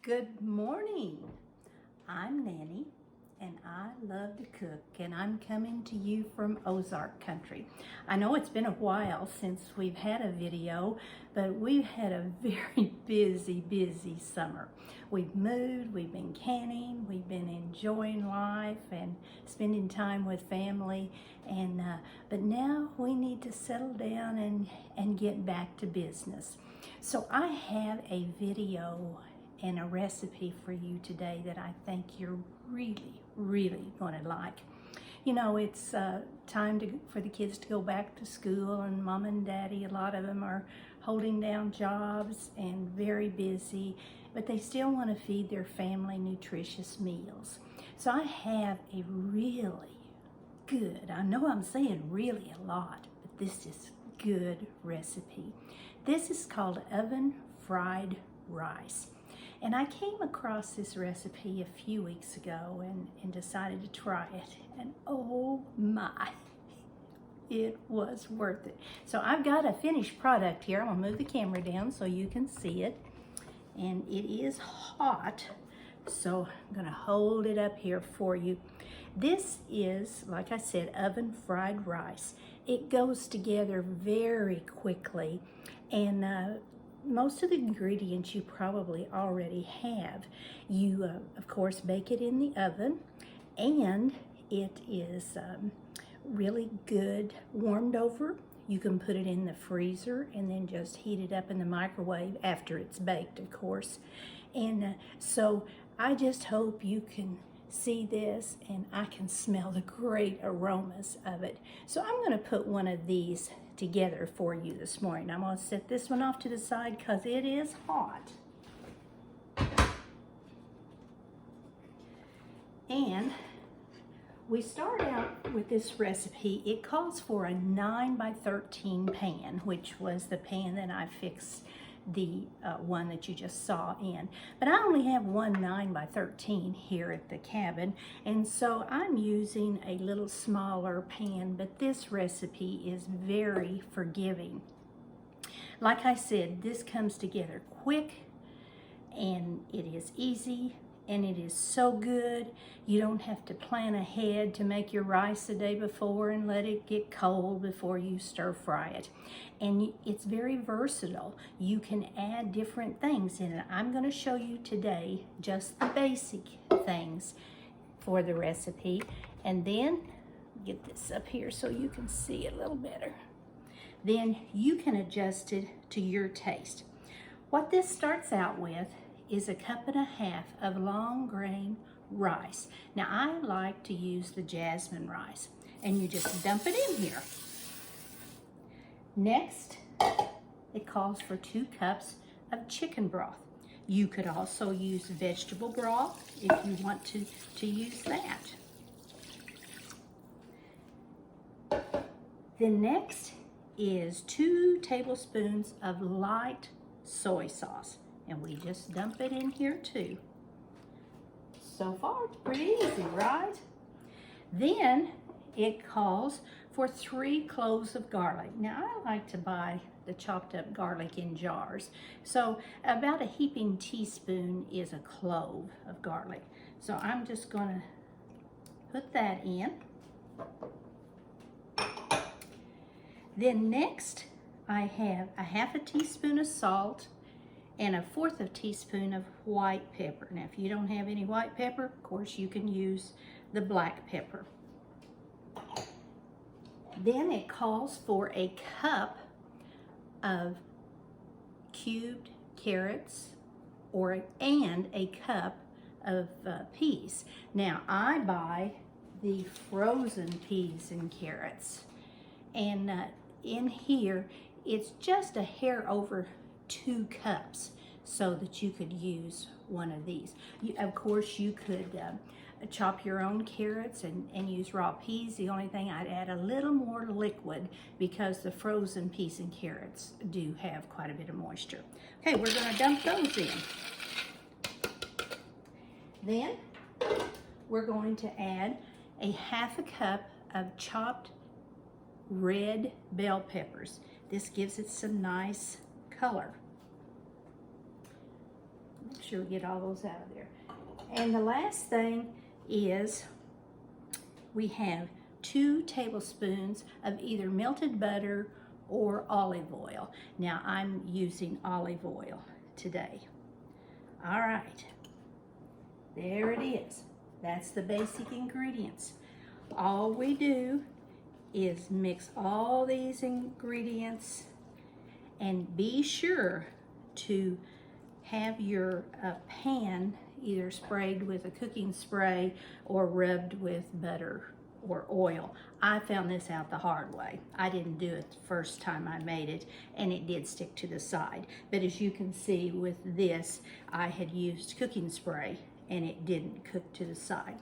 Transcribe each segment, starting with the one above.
Good morning. I'm Nanny and I love to cook, and I'm coming to you from Ozark country. I know it's been a while since we've had a video, but we've had a very busy summer. We've moved, we've been canning, we've been enjoying life and spending time with family, and but now we need to settle down and get back to business. So I have a video and a recipe for you today that I think you're really going to like. You know, it's time for the kids to go back to school, and mom and daddy, a lot of them are holding down jobs and very busy, but they still want to feed their family nutritious meals. So I have a really good, I know I'm saying really a lot, but this is good recipe. This is called oven fried rice. And I came across this recipe a few weeks ago and decided to try it. And oh my, it was worth it. So I've got a finished product here. I'm gonna move the camera down so you can see it. And it is hot, so I'm gonna hold it up here for you. This is, like I said, oven fried rice. It goes together very quickly, and most of the ingredients you probably already have. You, of course, bake it in the oven, and it is really good warmed over. You can put it in the freezer and then just heat it up in the microwave after it's baked, of course. And so I just hope you can see this, and I can smell the great aromas of it. So I'm going to put one of these together for you this morning. I'm going to set this one off to the side because it is hot. And we start out with this recipe. It calls for a 9 by 13 pan, which was the pan that I fixed the one that you just saw in. But I only have one 9 by 13 here at the cabin, and so I'm using a little smaller pan, but this recipe is very forgiving. Like I said, this comes together quick, and it is easy, and it is so good. You don't have to plan ahead to make your rice the day before and let it get cold before you stir fry it. And it's very versatile. You can add different things in it. I'm going to show you today just the basic things for the recipe, and then get this up here so you can see it a little better. Then you can adjust it to your taste. What this starts out with is 1.5 cups of long grain rice. Now I like to use the Jasmine rice, and you just dump it in here. Next, it calls for 2 cups of chicken broth. You could also use vegetable broth if you want to use that. Then next is 2 tablespoons of light soy sauce, and we just dump it in here too. So far, it's pretty easy, right? Then it calls for 3 cloves of garlic. Now, I like to buy the chopped up garlic in jars. So about a heaping teaspoon is a clove of garlic. So I'm just gonna put that in. Then next, I have 1/2 teaspoon of salt and 1/4 teaspoon of white pepper. Now, if you don't have any white pepper, of course, you can use the black pepper. Then it calls for 1 cup of cubed carrots and 1 cup of peas. Now, I buy the frozen peas and carrots, and in here, it's just a hair over 2 cups, so that you could use one of these. Of course, you could chop your own carrots and use raw peas. The only thing, I'd add a little more liquid because the frozen peas and carrots do have quite a bit of moisture. Okay, we're going to dump those in. Then we're going to add 1/2 cup of chopped red bell peppers. This gives it some nice color. Make sure we get all those out of there. And the last thing is we have 2 tablespoons of either melted butter or olive oil. Now I'm using olive oil today. All right, there it is. That's the basic ingredients. All we do is mix all these ingredients and be sure to have your pan either sprayed with a cooking spray or rubbed with butter or oil. I found this out the hard way. I didn't do it the first time I made it, and it did stick to the side. But as you can see with this, I had used cooking spray and it didn't cook to the side.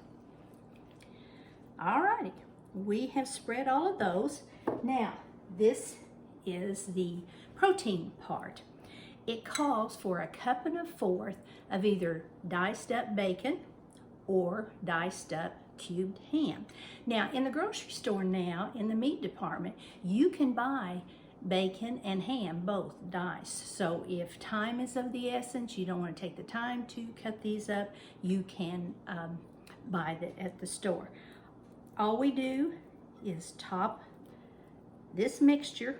Alrighty, we have spread all of those. Now, this is the protein part. It calls for 1 1/4 cups of either diced up bacon or diced up cubed ham. Now, in the grocery store now, in the meat department, you can buy bacon and ham both diced. So if time is of the essence, you don't want to take the time to cut these up, you can buy that at the store. All we do is top this mixture,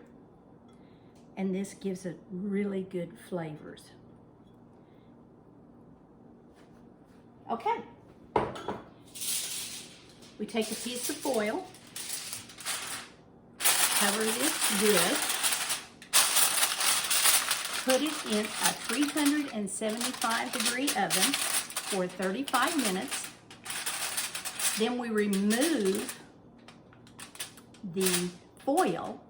and this gives it really good flavors. Okay. We take a piece of foil, cover this good, put it in a 375-degree oven for 35 minutes. Then we remove the foil,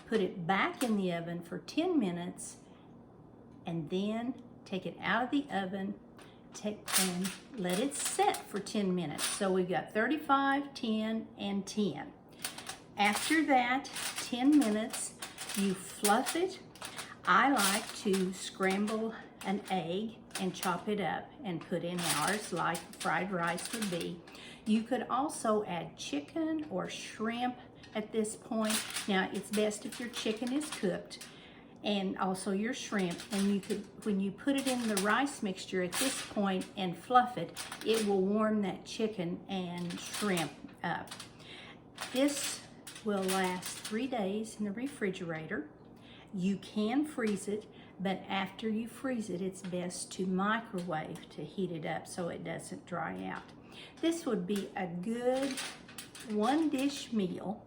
put it back in the oven for 10 minutes, and then take it out of the oven and let it set for 10 minutes. So we've got 35, 10, and 10. After that 10 minutes, you fluff it. I like to scramble an egg and chop it up and put in ours like fried rice would be. You could also add chicken or shrimp at this point. Now, it's best if your chicken is cooked, and also your shrimp, and you could, when you put it in the rice mixture at this point and fluff it, it will warm that chicken and shrimp up. This will last 3 days in the refrigerator. You can freeze it, but after you freeze it, it's best to microwave to heat it up so it doesn't dry out. This would be a good 1-dish meal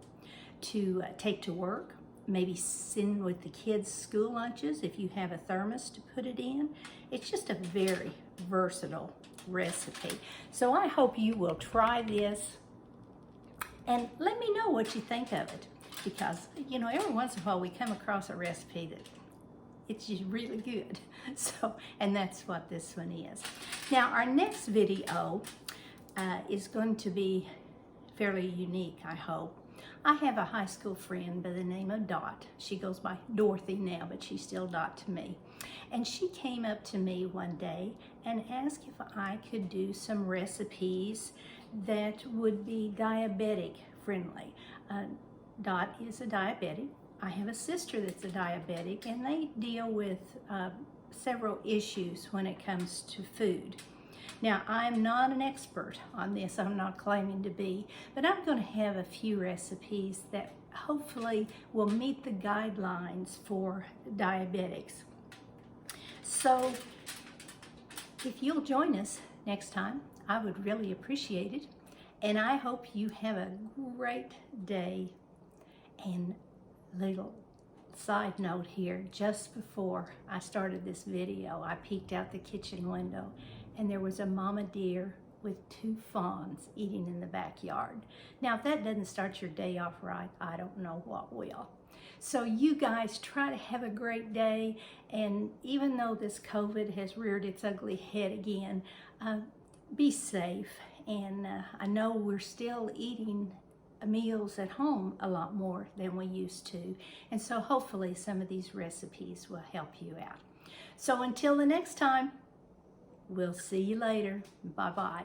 to take to work, maybe send with the kids' school lunches if you have a thermos to put it in. It's just a very versatile recipe. So I hope you will try this and let me know what you think of it, because you know, every once in a while we come across a recipe that it's just really good. So, and that's what this one is. Now, our next video is going to be fairly unique, I hope. I have a high school friend by the name of Dot. She goes by Dorothy now, but she's still Dot to me. And she came up to me one day and asked if I could do some recipes that would be diabetic friendly. Dot is a diabetic. I have a sister that's a diabetic, and they deal with several issues when it comes to food. Now, I'm not an expert on this, I'm not claiming to be, but I'm going to have a few recipes that hopefully will meet the guidelines for diabetics. So, if you'll join us next time, I would really appreciate it. And I hope you have a great day. And little side note here, just before I started this video, I peeked out the kitchen window and there was a mama deer with 2 fawns eating in the backyard. Now, if that doesn't start your day off right, I don't know what will. So you guys try to have a great day, and even though this COVID has reared its ugly head again, be safe. And I know we're still eating meals at home a lot more than we used to, and so hopefully some of these recipes will help you out. So until the next time, we'll see you later. Bye-bye.